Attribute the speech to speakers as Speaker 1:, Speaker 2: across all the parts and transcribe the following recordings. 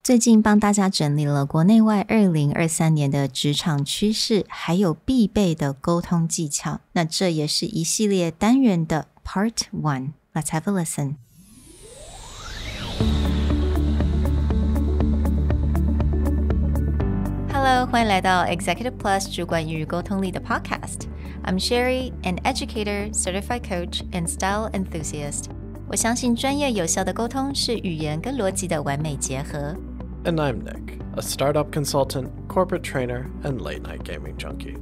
Speaker 1: 最近帮大家整理了国内外2023年的职场趋势，还有必备的沟通技巧。那这也是一系列单元的 Part 1. Let's have a listen. Hello, 欢迎来到 Executive Plus 主管与沟通力的 Podcast. I'm Sherry, an educator, certified coach, and style enthusiast. 我相信专业有效的沟通是语言跟逻辑的完美结合。
Speaker 2: And I'm Nick, a startup consultant, corporate trainer, and late-night gaming junkie.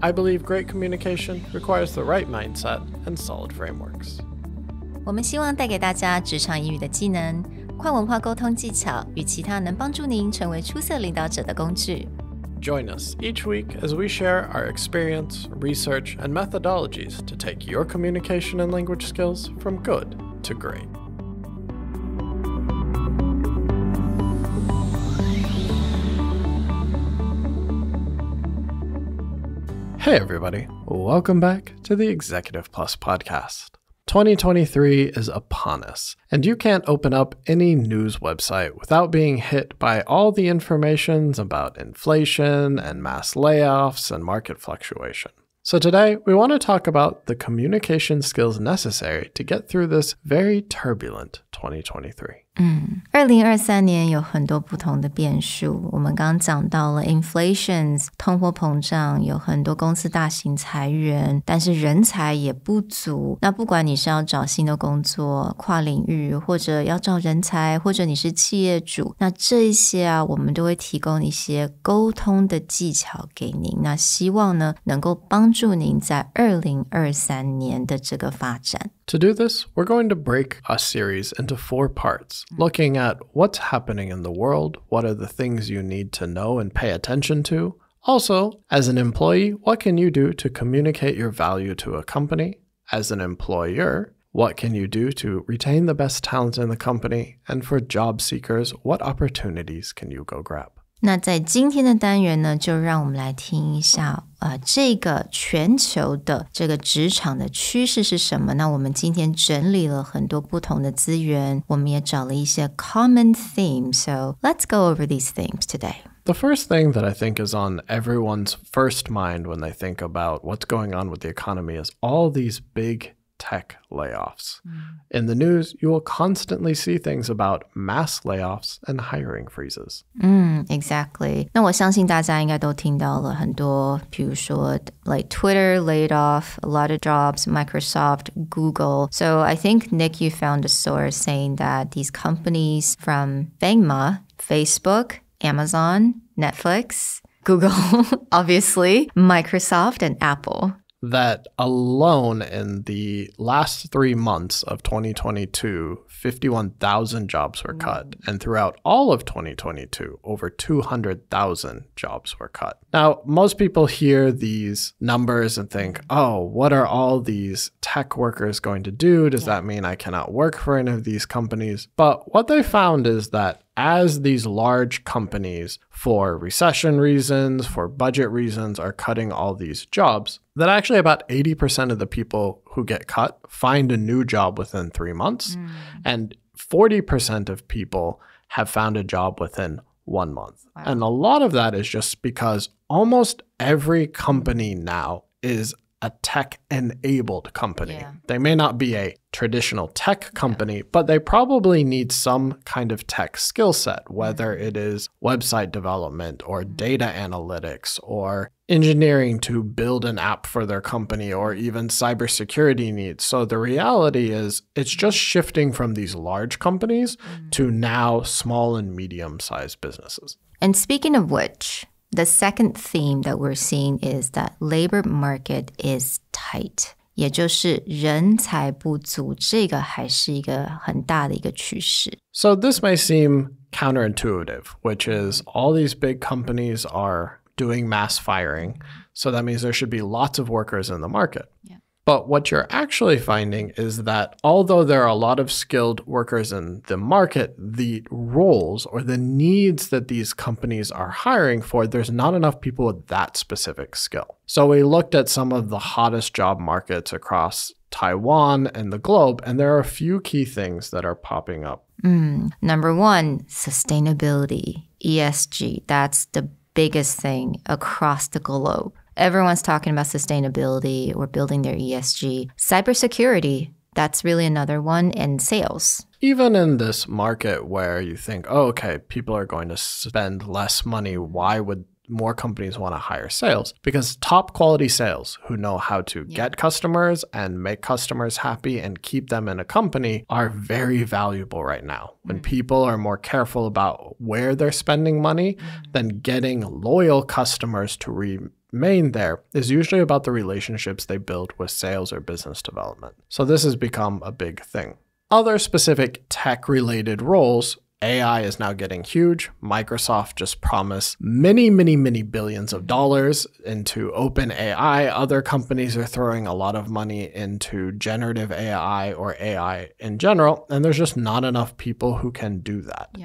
Speaker 2: I believe great communication requires the right mindset and solid frameworks.
Speaker 1: 我们希望带给大家职场英语的技能、跨文化沟通技巧与其他能帮助您成为出色领导者的工具。
Speaker 2: Join us each week as we share our experience, research, and methodologies to take your communication and language skills from good to great. Hey everybody, welcome back to the Executive Plus podcast. 2023 is upon us, and you can't open up any news website without being hit by all the information about inflation and mass layoffs and market fluctuation. So today, we want to talk about the communication skills necessary to get through this very turbulent 2023.
Speaker 1: 2023年有很多不同的变数，我们刚刚讲到了 inflations 通货膨胀，有很多公司大型裁员，但是人才也不足。那不管你是要找新的工作，跨领域，或者要找人才，或者你是企业主，那这一些我们都会提供一些沟通的技巧给您，那希望呢能够帮助您在2023年的这个发展。
Speaker 2: To do this, we're going to break our series into 4 parts, looking at what's happening in the world, what are the things you need to know and pay attention to. Also, as an employee, what can you do to communicate your value to a company? As an employer, what can you do to retain the best talent in the company? And for job seekers, what opportunities can you go grab?
Speaker 1: 那在今天的单元呢，就让我们来听一下这个全球的这个职场的趋势是什么。那我们今天整理了很多不同的资源，我们也找了一些 common themes. So let's go over these themes today.
Speaker 2: The first thing that I think is on everyone's first mind when they think about what's going on with the economy is all these big tech layoffs. In the news, you will constantly see things about mass layoffs and hiring freezes.
Speaker 1: Exactly. 那我相信大家应该都听到了很多，比如说 like Twitter laid off a lot of jobs, Microsoft, Google. So I think, Nick, you found a source saying that these companies from Bangma, Facebook, Amazon, Netflix, Google, obviously, Microsoft, and Apple.
Speaker 2: That alone in the last 3 months of 2022, 51,000 jobs were cut. And throughout all of 2022, over 200,000 jobs were cut. Now, most people hear these numbers and think, oh, what are all these tech workers going to do? Does that mean I cannot work for any of these companies? But what they found is that as these large companies, for recession reasons, for budget reasons, are cutting all these jobs, that actually about 80% of the people who get cut find a new job within 3 months, and 40% of people have found a job within 1 month. Wow. And a lot of that is just because almost every company now is a tech-enabled company. Yeah. They may not be a traditional tech company, but they probably need some kind of tech skill set, whether it is website development or data analytics or engineering to build an app for their company or even cybersecurity needs. So the reality is it's just shifting from these large companies to now small and medium-sized businesses.
Speaker 1: And speaking of which, the second theme that we're seeing is that labor market is tight. 也就是人才不足，这个还是一个很大的一个趋势。
Speaker 2: So this may seem counterintuitive, which is all these big companies are doing mass firing. So that means there should be lots of workers in the market. Yeah. But what you're actually finding is that although there are a lot of skilled workers in the market, the roles or the needs that these companies are hiring for, there's not enough people with that specific skill. So we looked at some of the hottest job markets across Taiwan, and the globe. And there are a few key things that are popping up.
Speaker 1: Number one, sustainability, ESG. That's the biggest thing across the globe. Everyone's talking about sustainability or building their ESG. Cybersecurity, that's really another one, and sales.
Speaker 2: Even in this market where you think, oh, okay, people are going to spend less money, why would more companies want to hire sales? Because top quality sales who know how to get customers and make customers happy and keep them in a company are very valuable right now. When people are more careful about where they're spending money, then getting loyal customers to remain there is usually about the relationships they build with sales or business development. So this has become a big thing. Other specific tech-related roles, AI is now getting huge. Microsoft just promised many billions of dollars into OpenAI. Other companies are throwing a lot of money into generative AI or AI in general, and there's just not enough people who can do that.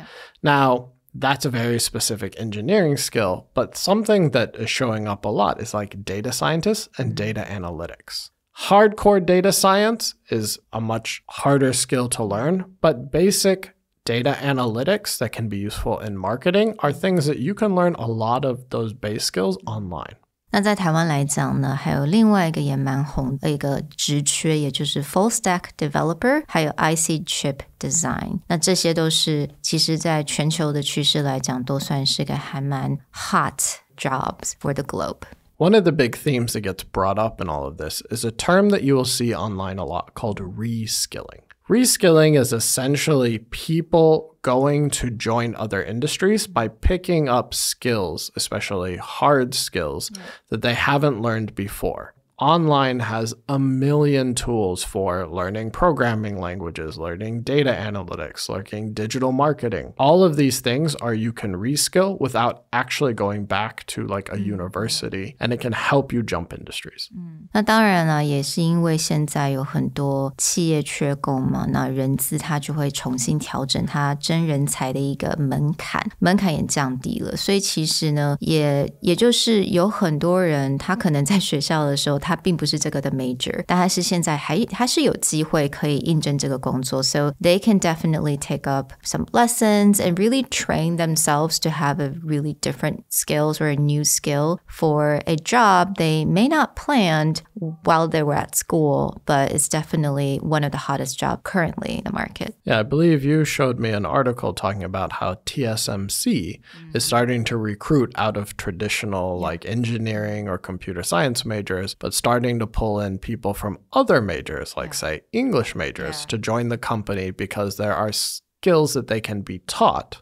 Speaker 2: Now, that's a very specific engineering skill, but something that is showing up a lot is like data scientists and data analytics. Hardcore data science is a much harder skill to learn, but basic data analytics that can be useful in marketing are things that you can learn a lot of those base skills online.
Speaker 1: 那在台湾来讲呢，还有另外一个也蛮红的一个职缺，也就是 Full Stack Developer， 还有 IC Chip Design。那这些都是其实在全球的趋势来讲，都算是个还蛮 hot jobs for the globe.
Speaker 2: One of the big themes that gets brought up in all of this is a term that you will see online a lot called reskilling. Reskilling is essentially people going to join other industries by picking up skills, especially hard skills, that they haven't learned before. Online has a million tools for learning programming languages, learning data analytics, learning digital marketing. All of these things are you can reskill without actually going back to like a university, and it can help you jump industries.
Speaker 1: 那当然了，也是因为现在有很多企业缺工嘛，那人资它就会重新调整它真人才的一个门槛也降低了，所以其实呢，也就是有很多人他可能在学校的时候他并不是这个的 major， 但他是现在还是有机会可以应征这个工作 so they can definitely take up some lessons and really train themselves to have a really different skills or a new skill for a job they may not planned while they were at school, but it's definitely one of the hottest jobs currently in the market.
Speaker 2: Yeah, I believe you showed me an article talking about how TSMC is starting to recruit out of traditional like engineering or computer science majors, but starting to pull in people from other majors, like say English majors, to join the company because there are skills that they can be taught,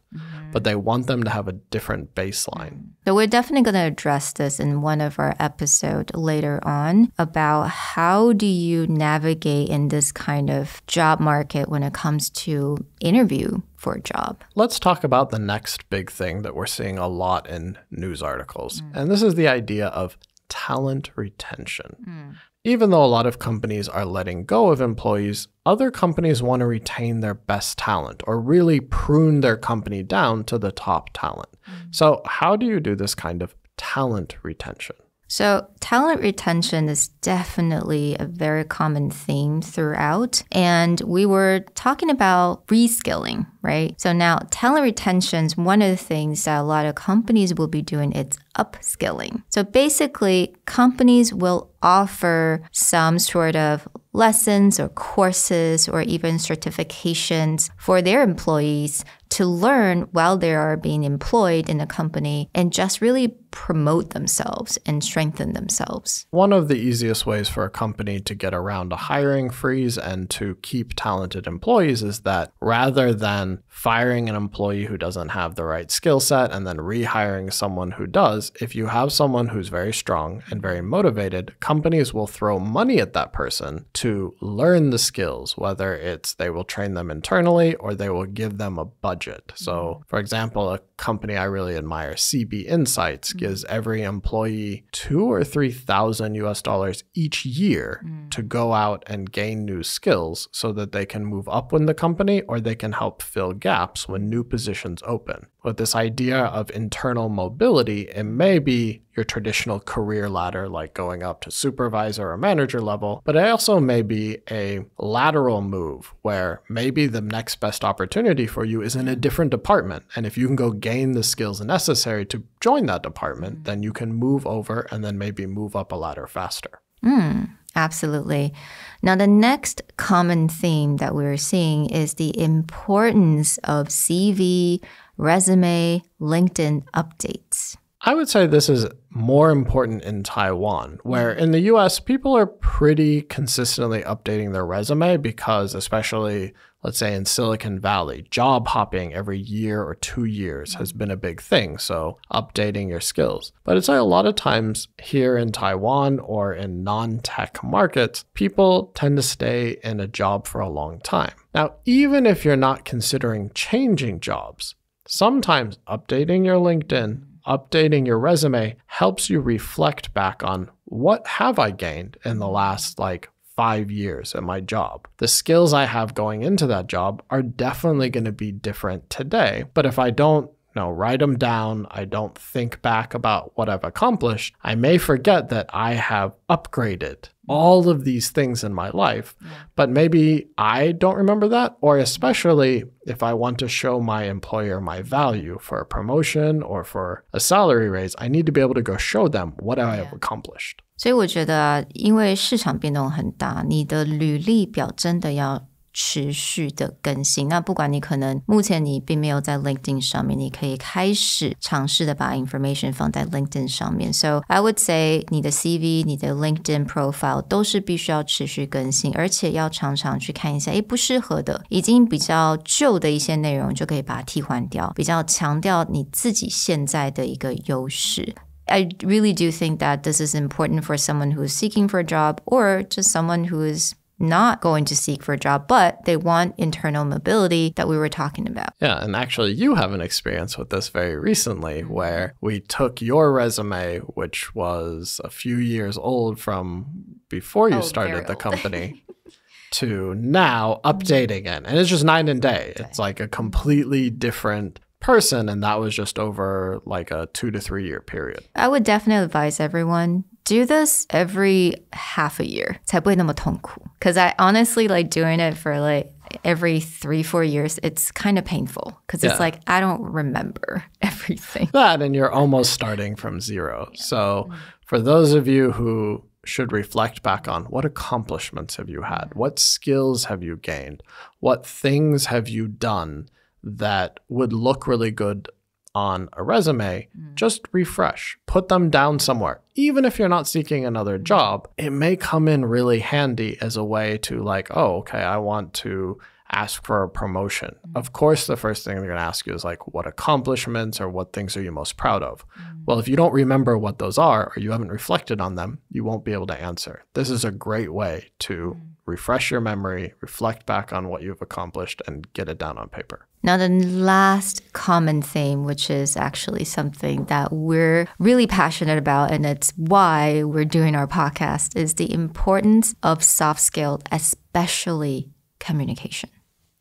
Speaker 2: but they want them to have a different baseline.
Speaker 1: So we're definitely going to address this in one of our episodes later on about how do you navigate in this kind of job market when it comes to interview for a job.
Speaker 2: Let's talk about the next big thing that we're seeing a lot in news articles, and this is the idea of talent retention. Even though a lot of companies are letting go of employees, other companies want to retain their best talent or really prune their company down to the top talent. So how do you do this kind of talent retention?
Speaker 1: So talent retention is definitely a very common theme throughout. And we were talking about reskilling, right? So now talent retention is one of the things that a lot of companies will be doing. It's upskilling. So basically, companies will offer some sort of lessons or courses or even certifications for their employees to learn while they are being employed in a company and just really promote themselves and strengthen themselves.
Speaker 2: One of the easiest ways for a company to get around a hiring freeze and to keep talented employees is that rather than firing an employee who doesn't have the right skill set and then rehiring someone who does, if you have someone who's very strong and very motivated, companies will throw money at that person to learn the skills, whether it's they will train them internally or they will give them a budget. So, for example, a company I really admire, CB Insights, gives every employee $2,000 or $3,000 each year to go out and gain new skills so that they can move up in the company or they can help fill gaps when new positions open, with this idea of internal mobility, it may be your traditional career ladder, like going up to supervisor or manager level, but it also may be a lateral move where maybe the next best opportunity for you is in a different department. And if you can go gain the skills necessary to join that department, then you can move over and then maybe move up a ladder faster.
Speaker 1: Absolutely. Now, the next common theme that we're seeing is the importance of CV, resume, LinkedIn updates.
Speaker 2: I would say this is more important in Taiwan, where in the US, people are pretty consistently updating their resume because especially, let's say in Silicon Valley, job hopping every year or 2 years has been a big thing. So updating your skills. But I'd say a lot of times here in Taiwan or in non-tech markets, people tend to stay in a job for a long time. Now, even if you're not considering changing jobs, sometimes updating your LinkedIn, updating your resume helps you reflect back on what have I gained in the last 5 years at my job. The skills I have going into that job are definitely going to be different today. But if I don't write them down, I don't think back about what I've accomplished, I may forget that I have upgraded all of these things in my life, but maybe I don't remember that, or especially if I want to show my employer my value for a promotion or for a salary raise, I need to be able to go show them what I have accomplished.
Speaker 1: 所以我觉得因为市场变动很大，你的履历表真的要持续的更新。那不管你可能目前你并没有在 LinkedIn 上面，你可以开始尝试的把 information 放在 LinkedIn 上面。So I would say 你的 CV、你的 LinkedIn profile 都是必须要持续更新，而且要常常去看一下，不适合的、已经比较旧的一些内容就可以把它替换掉，比较强调你自己现在的一个优势。I really do think that this is important for someone who is seeking for a job or just someone who is not going to seek for a job, but they want internal mobility that we were talking about.
Speaker 2: Yeah, and actually you have an experience with this very recently where we took your resume, which was a few years old from before you started the company, to now updating it. And it's just night and day. It's like a completely different person, and that was just over a 2 to 3 year period.
Speaker 1: I would definitely advise everyone do this every half a year 才不会那么痛苦 because I honestly like doing it for every 3-4 years. It's kind of painful because it's I don't remember everything.
Speaker 2: That, and you're almost starting from zero. So for those of you who should reflect back on what accomplishments have you had, what skills have you gained, what things have you done that would look really good on a resume, just refresh, put them down somewhere. Even if you're not seeking another job, it may come in really handy as a way to I want to ask for a promotion. Of course, the first thing they're going to ask you is what accomplishments or what things are you most proud of? Well, if you don't remember what those are or you haven't reflected on them, you won't be able to answer. This is a great way to refresh your memory, reflect back on what you've accomplished, and get it down on paper.
Speaker 1: Now, the last common theme, which is actually something that we're really passionate about, and it's why we're doing our podcast, is the importance of soft skills, especially communication.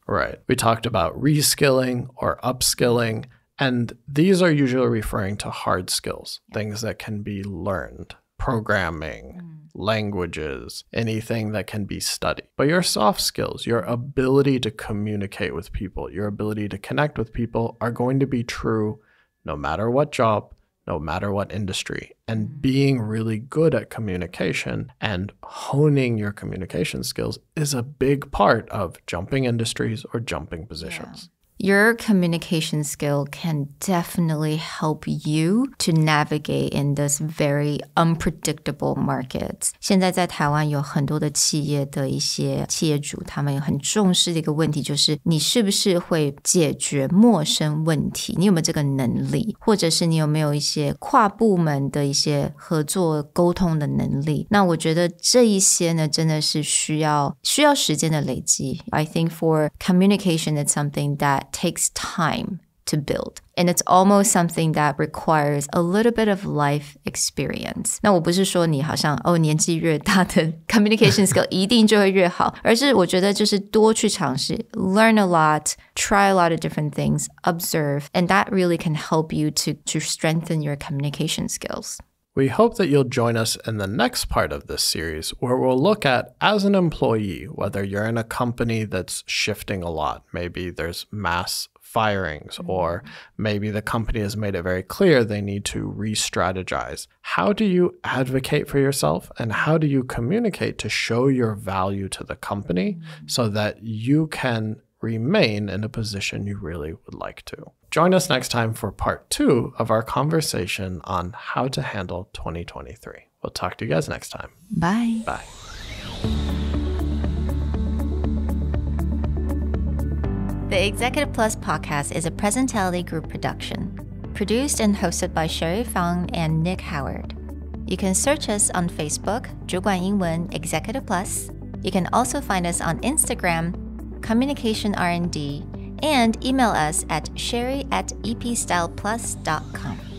Speaker 2: Right. We talked about reskilling or upskilling, and these are usually referring to hard skills, things that can be learned, programming, languages, anything that can be studied. But your soft skills, your ability to communicate with people, your ability to connect with people are going to be true no matter what job, no matter what industry. And being really good at communication and honing your communication skills is a big part of jumping industries or jumping positions.
Speaker 1: Your communication skill can definitely help you to navigate in this very unpredictable market. 现在在台湾有很多的企业的一些企业主，他们很重视的一个问题就是你是不是会解决陌生问题，你有没有这个能力，或者是你有没有一些跨部门的一些合作沟通的能力。那我觉得这一些呢，真的是需要时间的累积。I think for communication, it's something that takes time to build. And it's almost something that requires a little bit of life experience. 那我不是说你好像年纪越大的 communication skill 一定就会越好，而是我觉得就是多去尝试 learn a lot, try a lot of different things, observe, and that really can help you to strengthen your communication skills.
Speaker 2: We hope that you'll join us in the next part of this series where we'll look at, as an employee, whether you're in a company that's shifting a lot, maybe there's mass firings, or maybe the company has made it very clear they need to re-strategize. How do you advocate for yourself, and how do you communicate to show your value to the company so that you can remain in a position you really would like to? Join us next time for part 2 of our conversation on how to handle 2023. We'll talk to you guys next time.
Speaker 1: Bye.
Speaker 2: Bye.
Speaker 1: The Executive Plus podcast is a Presentality Group production, produced and hosted by Sherry Fang and Nick Howard. You can search us on Facebook, 主管英文 Executive Plus. You can also find us on Instagram, Communication R&D, and email us at sherry@epstyleplus.com.